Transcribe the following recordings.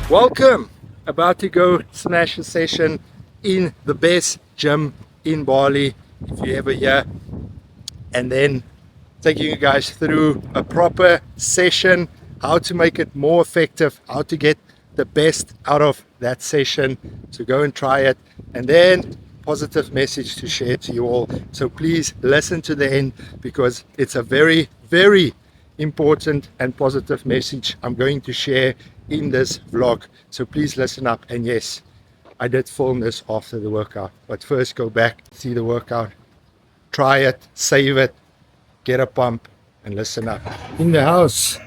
Welcome! About to go smash a session in the best gym in Bali, if you ever here, and then taking you guys through a proper session, how to make it more effective, how to get the best out of that session. So go and try it, and then positive message to share to you all. So please listen to the end, because it's a very, very important and positive message I'm going to share in this vlog. So please listen up. And yes, I did film this after the workout, but first go back, see the workout, try it, save it, get a pump, and listen up. In the house,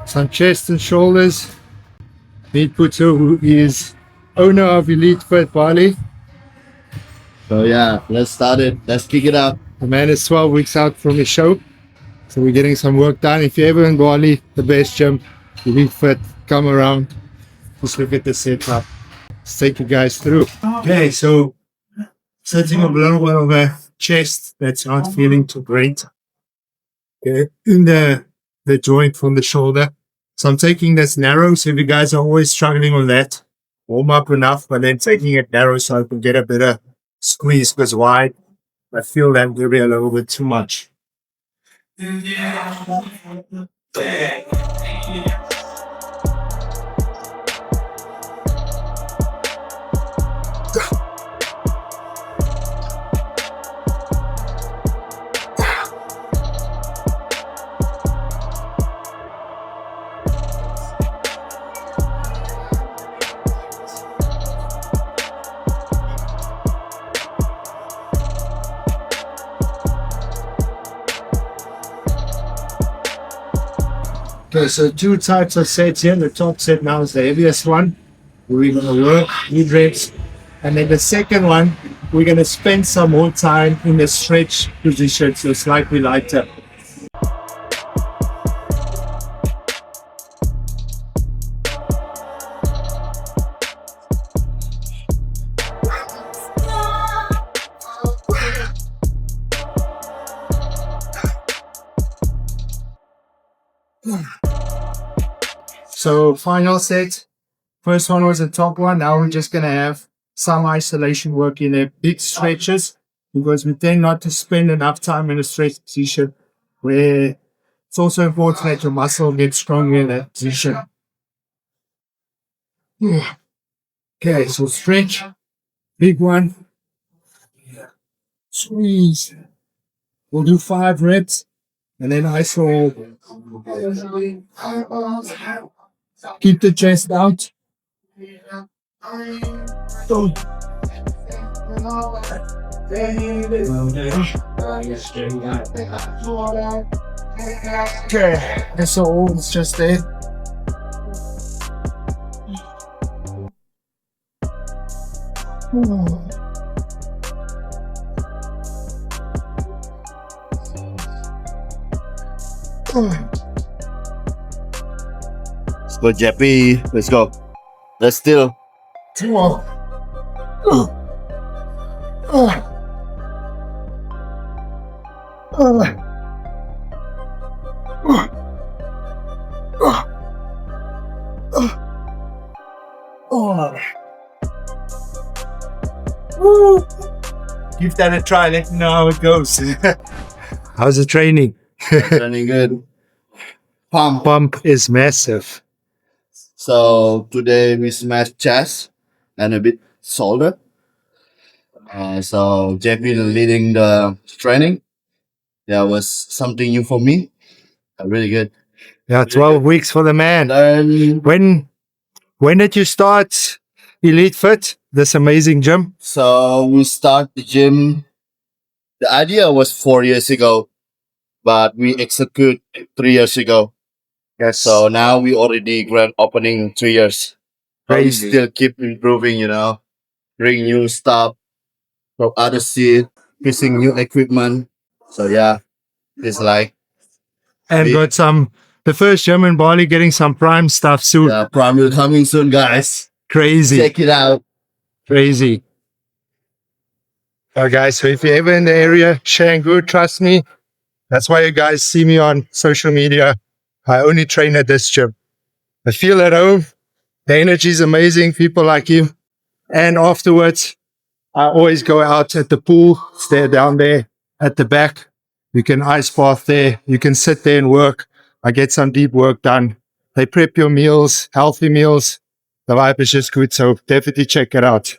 some chest and shoulders. Meet Puto, who is owner of Elite Fit Bali. So yeah, let's start it. Let's kick it out. The man is 12 weeks out from his show, so we're getting some work done. If you're ever in Bali, the best gym, Elite Fit, come around. Just look at the setup. Let's take you guys through. Okay, so setting up a little bit of a chest that's not feeling too great. Okay, in the joint from the shoulder. So I'm taking this narrow. So if you guys are always struggling with that, warm up enough, but then taking it narrow so I can get a better squeeze, because wide, I feel that maybe a little bit too much. Okay, so two types of sets here. The top set now is the heaviest one. We're going to work mid reps. And then the second one, we're going to spend some more time in the stretch position, so slightly lighter. So final set. First one was the top one. Now we're just going to have some isolation work in the big stretches, because we tend not to spend enough time in a stretch position, where it's also important that your muscle gets stronger in that position. Okay, so stretch, big one, squeeze. We'll do 5 reps, and then isolate. Keep the chest out. Okay, that's all. It's just it. Let's go, Jeppy. Let's go. Let's still. Give that a try. Let me know how it goes. How's the training? Running good. Pump is massive. So today we smashed chest and a bit shoulder. So JP leading the training. That was something new for me. Really good. Yeah, 12 weeks for the man. When did you start Elite Fit, this amazing gym? So we start the gym. The idea was 4 years ago, but we execute 3 years ago. Yes. So now we already grand opening 3 years. But we Crazy. still keep improving, bring new stuff from other seat, using new equipment. So yeah, it's like And got the first gym in Bali getting some prime stuff soon. Prime will coming soon, guys. Crazy. Check it out. Crazy. Guys, so if you're ever in the area, Canggu, trust me, that's why you guys see me on social media. I only train at this gym. I feel at home. The energy is amazing, people like you. And afterwards, I always go out at the pool, stay down there at the back. You can ice bath there. You can sit there and work. I get some deep work done. They prep your meals, healthy meals. The vibe is just good. So definitely check it out.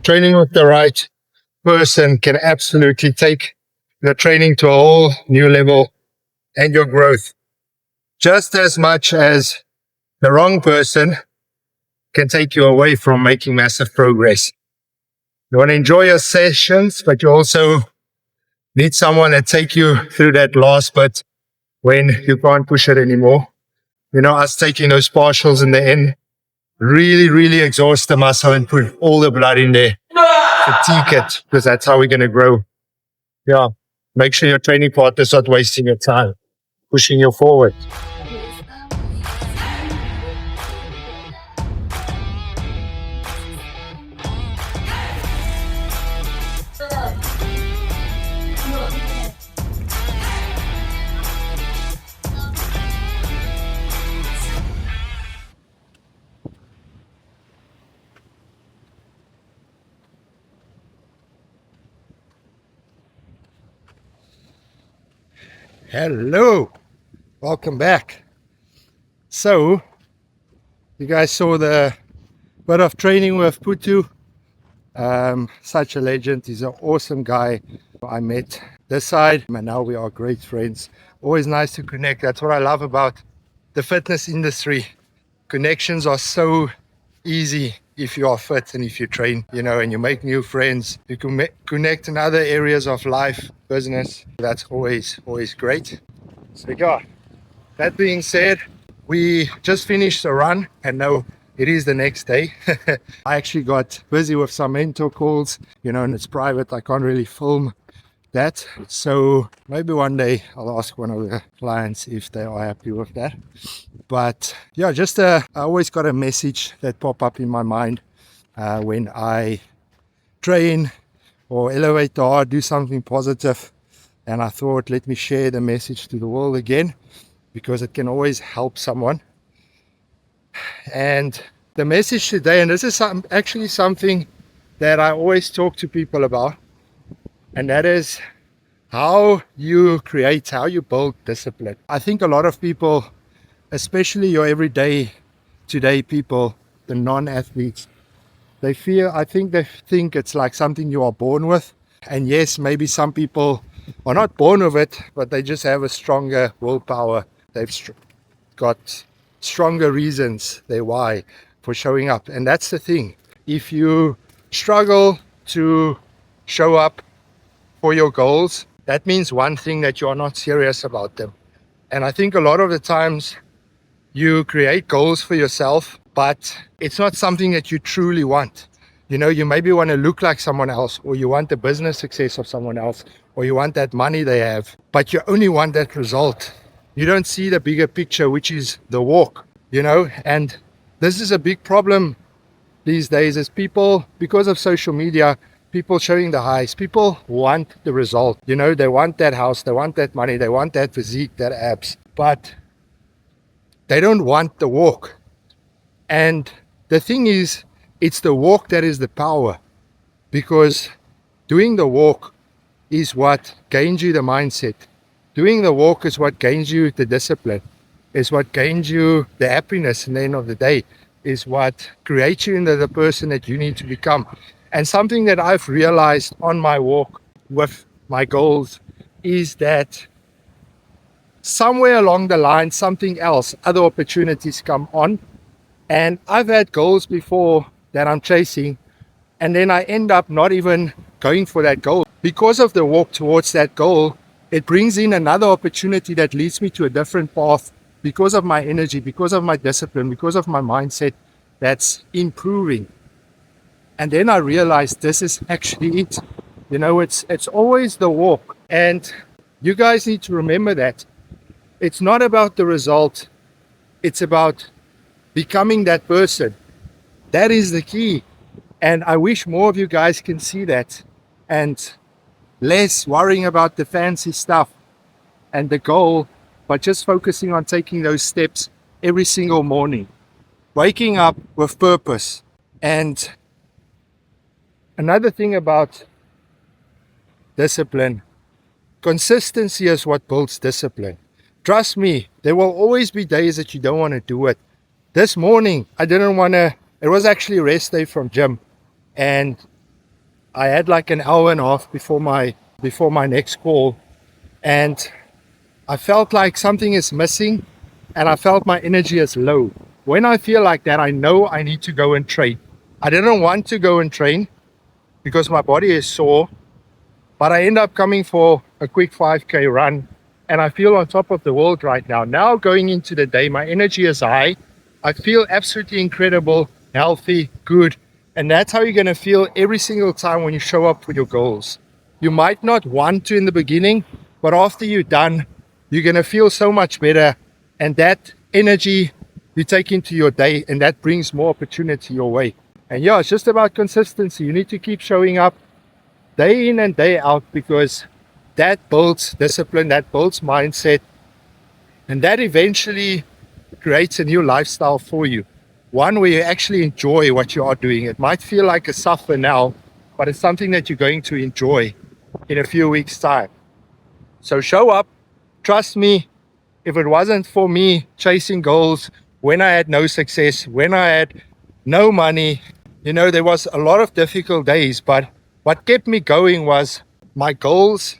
Training with the right person can absolutely take your training to a whole new level and your growth just as much as the wrong person can take you away from making massive progress. You want to enjoy your sessions, but you also need someone that take you through that last bit when you can't push it anymore. You know, us taking those partials in the end really, really exhaust the muscle and put all the blood in there. Fatigue it, because that's how we're going to grow. Yeah. Make sure your training partner's not wasting your time, pushing you forward. Hello, welcome back. So, you guys saw the bit of training with Putu. Such a legend. He's an awesome guy. I met this side and now we are great friends. Always nice to connect. That's what I love about the fitness industry. Connections are so easy if you are fit and if you train, you know, and you make new friends. You can connect in other areas of life, business. That's always great. So yeah, that being said, we just finished the run and now it is the next day. I actually got busy with some mentor calls, you know, and it's private. I can't really film that. So maybe one day I'll ask one of the clients if they are happy with that. But yeah, just I always got a message that pop up in my mind when I train or elevate the heart, do something positive. And I thought, let me share the message to the world again, because it can always help someone. And the message today, and this is actually something that I always talk to people about, and that is how you create, how you build discipline. I think a lot of people, especially your everyday today people, the non-athletes, I think they think it's like something you are born with. And yes, maybe some people are not born with it, but they just have a stronger willpower. They've got stronger reasons, their why, for showing up. And that's the thing. If you struggle to show up for your goals, that means one thing, that you are not serious about them. And I think a lot of the times you create goals for yourself, but it's not something that you truly want. You know, you maybe want to look like someone else, or you want the business success of someone else, or you want that money they have, but you only want that result. You don't see the bigger picture, which is the walk, you know. And this is a big problem these days, is people, because of social media, people showing the highs, people want the result. You know, they want that house, they want that money, they want that physique, that abs, but they don't want the walk. And the thing is, it's the walk that is the power, because doing the walk is what gains you the mindset. Doing the walk is what gains you the discipline, is what gains you the happiness at the end of the day, is what creates you into the person that you need to become. And something that I've realized on my walk with my goals is that somewhere along the line, something else, other opportunities come on. And I've had goals before that I'm chasing, and then I end up not even going for that goal. Because of the walk towards that goal, it brings in another opportunity that leads me to a different path because of my energy, because of my discipline, because of my mindset that's improving. And then I realized this is actually it. You know, it's always the walk. And you guys need to remember that it's not about the result, it's about becoming that person. That is the key. And I wish more of you guys can see that, and less worrying about the fancy stuff and the goal, but just focusing on taking those steps every single morning, waking up with purpose. And another thing about discipline, consistency is what builds discipline. Trust me, there will always be days that you don't want to do it. This morning, I didn't want to, it was actually rest day from gym, and I had like an hour and a half before my next call, and I felt like something is missing, and I felt my energy is low. When I feel like that, I know I need to go and train. I didn't want to go and train because my body is sore, but I end up coming for a quick 5K run, and I feel on top of the world right now. Now going into the day, my energy is high. I feel absolutely incredible, healthy, good. And that's how you're going to feel every single time when you show up for your goals. You might not want to in the beginning, but after you're done, you're going to feel so much better. And that energy you take into your day, and that brings more opportunity your way. And yeah, it's just about consistency. You need to keep showing up day in and day out, because that builds discipline, that builds mindset, and that eventually creates a new lifestyle for you. One where you actually enjoy what you are doing. It might feel like a suffer now, but it's something that you're going to enjoy in a few weeks' time. So show up. Trust me, if it wasn't for me chasing goals when I had no success, when I had no money, you know, there was a lot of difficult days, but what kept me going was my goals,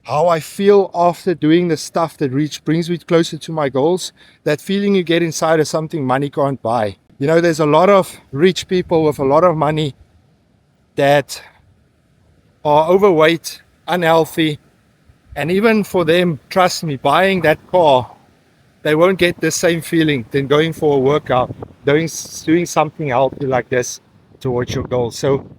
how I feel after doing the stuff that brings me closer to my goals, that feeling you get inside is something money can't buy. You know, there's a lot of rich people with a lot of money that are overweight, unhealthy, and even for them, trust me, buying that car, they won't get the same feeling than going for a workout, doing something healthy like this towards your goals. So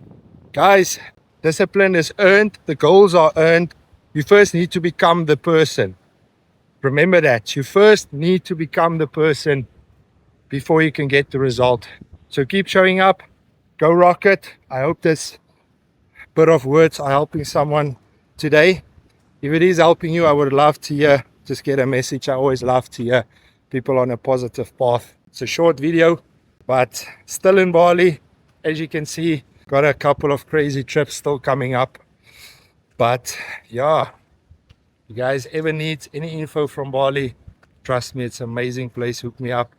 guys, discipline is earned, the goals are earned. You first need to become the person. Remember that. You first need to become the person before you can get the result. So keep showing up. Go rock it. I hope this bit of words are helping someone today. If it is helping you, I would love to hear. Just get a message. I always love to hear people on a positive path. It's a short video, but still in Bali. As you can see, got a couple of crazy trips still coming up. But yeah, you guys ever need any info from Bali, trust me, it's an amazing place. Hook me up.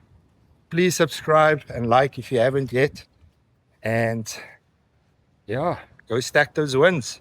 Please subscribe and like if you haven't yet. And yeah, go stack those wins.